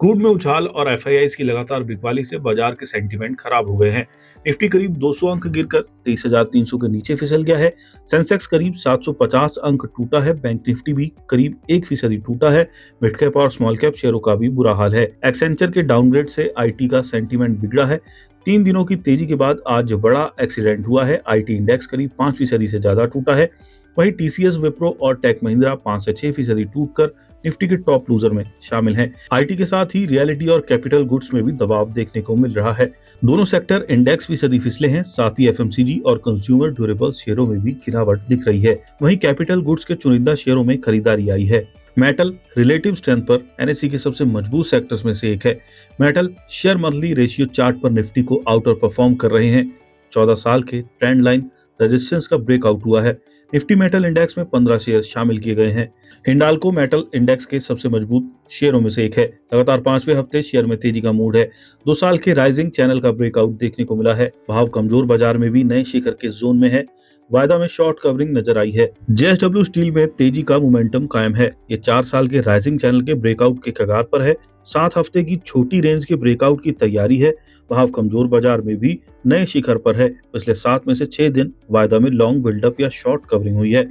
Crude में उछाल और एफआईआईज की लगातार बिकवाली से बाजार के सेंटीमेंट खराब हो गए हैं। निफ्टी करीब 200 अंक गिरकर 23,300 के नीचे फिसल गया है। सेंसेक्स करीब 750 अंक टूटा है। बैंक निफ्टी भी करीब 1% टूटा है। मिड कैप और स्मॉल कैप शेयरों का भी बुरा हाल है। एक्सेंचर के डाउनग्रेड से आईटी का सेंटीमेंट बिगड़ा है। 3 दिनों की तेजी के बाद आज बड़ा एक्सीडेंट हुआ है। आईटी इंडेक्स करीब 5% से ज्यादा टूटा है। वहीं टीसीएस, विप्रो और टेक महिंद्रा 5 से 6% टूटकर निफ्टी के टॉप लूजर में शामिल हैं। आईटी के साथ ही रियलिटी और कैपिटल गुड्स में भी दबाव देखने को मिल रहा है। दोनों सेक्टर इंडेक्स फीसदी फिसले हैं। साथ ही एफएमसीजी और कंज्यूमर ड्यूरेबल शेयरों में भी गिरावट दिख रही है। वहीं कैपिटल गुड्स के चुनिंदा शेयरों में खरीदारी आई है। मेटल रिलेटिव स्ट्रेंथ पर एनएसई के सबसे मजबूत सेक्टर्स में से एक है। Metal share monthly ratio chart पर निफ्टी को आउटर परफॉर्म कर रहे हैं। 14 साल के ट्रेंड लाइन रेजिस्टेंस का ब्रेकआउट हुआ है। निफ्टी मेटल इंडेक्स में 15 शेयर शामिल किए गए हैं। हिंडाल्को मेटल इंडेक्स के सबसे मजबूत शेयरों में से एक है। लगातार 5वें हफ्ते शेयर में तेजी का मूड है। 2 साल के राइजिंग चैनल का ब्रेकआउट देखने को मिला है। भाव कमजोर बाजार में भी नए शिखर के जोन में है। वायदा में शॉर्ट कवरिंग नजर आई है। जेएसडब्ल्यू स्टील में तेजी का मोमेंटम कायम है। ये 4 साल के राइजिंग चैनल के ब्रेकआउट के कगार पर है। 7 हफ्ते की छोटी रेंज के ब्रेकआउट की तैयारी है। भाव कमजोर बाजार में भी नए शिखर पर है। पिछले 7 में से 6 दिन वायदा में लॉन्ग बिल्डअप या शॉर्ट कवरिंग हुई है।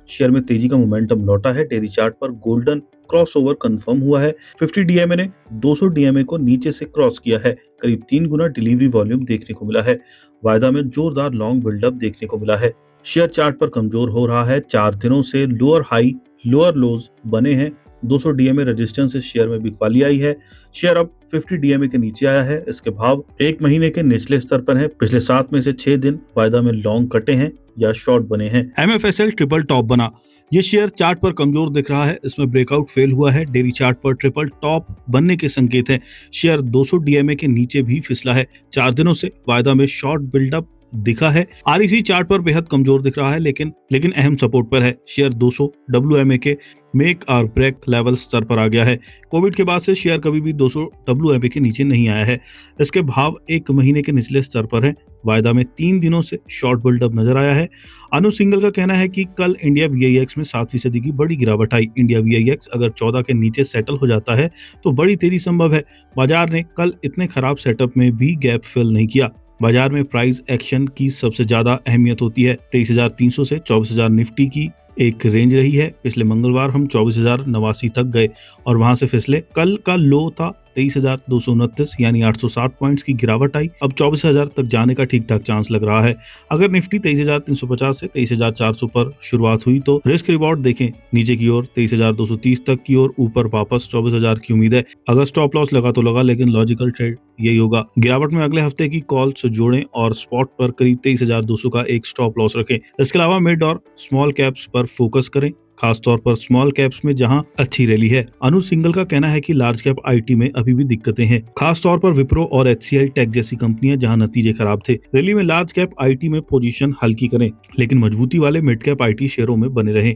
शेयर में तेजी का मोमेंटम लौटा है। डेली चार्ट पर गोल्डन क्रॉसओवर कंफर्म हुआ है। 50 डीएमए ने 200 डीएमए को नीचे से क्रॉस किया है। करीब 3 गुना डिलीवरी वॉल्यूम देखने को मिला है। वायदा में जोरदार लॉन्ग बिल्डअप देखने को मिला है। शेयर चार्ट पर कमजोर हो रहा है। 4 दिनों से लोअर हाई लोअर लोज बने हैं। 200 डीएमए रेजिस्टेंस से शेयर में बिकवाली आई है। शेयर अब 50 डीएमए के नीचे आया है। इसके भाव 1 महीने के निचले स्तर पर है। पिछले 7 में से 6 दिन वायदा में लॉन्ग कटे हैं या शॉर्ट बने हैं। एमएफएसएल ट्रिपल टॉप बना। ये शेयर चार्ट पर कमजोर दिख रहा है। इसमें ब्रेकआउट फेल हुआ है। डेली चार्ट पर ट्रिपल टॉप बनने के संकेत हैं। शेयर 200 डीएमए के नीचे भी फिसला है। 4 दिनों से वायदा में शॉर्ट बिल्डअप दिखा है। आरईसी चार्ट पर बेहद कमजोर दिख रहा है, लेकिन अहम सपोर्ट पर है। शेयर 200 डब्ल्यूएमए के मेक और ब्रेक लेवल स्तर पर आ गया है। कोविड के बाद से शेयर कभी भी 200 डब्ल्यूएमए के नीचे नहीं आया है। इसके भाव 1 महीने के निचले स्तर पर है। वायदा में 3 दिनों से शॉर्ट बिल्डअप नजर आया है। अनु सिंगल का कहना है कि कल इंडिया वीआईएक्स में 7% की बड़ी गिरावट आई। इंडिया वीआईएक्स अगर 14 के नीचे सेटल हो जाता है तो बड़ी तेजी संभव है। बाजार ने कल इतने खराब सेटअप में भी गैप फिल नहीं किया। बाजार में प्राइस एक्शन की सबसे ज्यादा अहमियत होती है। 23,300 से 24,000 निफ्टी की एक रेंज रही है। पिछले मंगलवार हम 24,089 तक गए और वहां से फिसले। कल का लो था 23,229, यानी 860 पॉइंट्स की गिरावट आई। अब 24,000 तक जाने का ठीक ठाक चांस लग रहा है। अगर निफ्टी 23,350 से 23,400 पर शुरुआत हुई तो रिस्क रिवॉर्ड देखें नीचे की ओर 23,230 तक की ओर, ऊपर वापस 24,000 की उम्मीद है। अगर स्टॉप लॉस लगा तो लगा, लेकिन लॉजिकल ट्रेड यही होगा। गिरावट में अगले हफ्ते की कॉल्स जोड़ें और स्पॉट पर करीब 23,200 का एक स्टॉप लॉस रखें। इसके अलावा मिड और स्मॉल कैप्स पर फोकस करें, खासतौर पर स्मॉल कैप्स में जहां अच्छी रैली है। अनु सिंगल का कहना है कि लार्ज कैप आईटी में अभी भी दिक्कतें हैं, खासतौर पर विप्रो और एचसीएल टेक जैसी कंपनियां जहां नतीजे खराब थे। रैली में लार्ज कैप आईटी में पोजीशन हल्की करें, लेकिन मजबूती वाले मिड कैप आईटी शेयरों में बने रहें।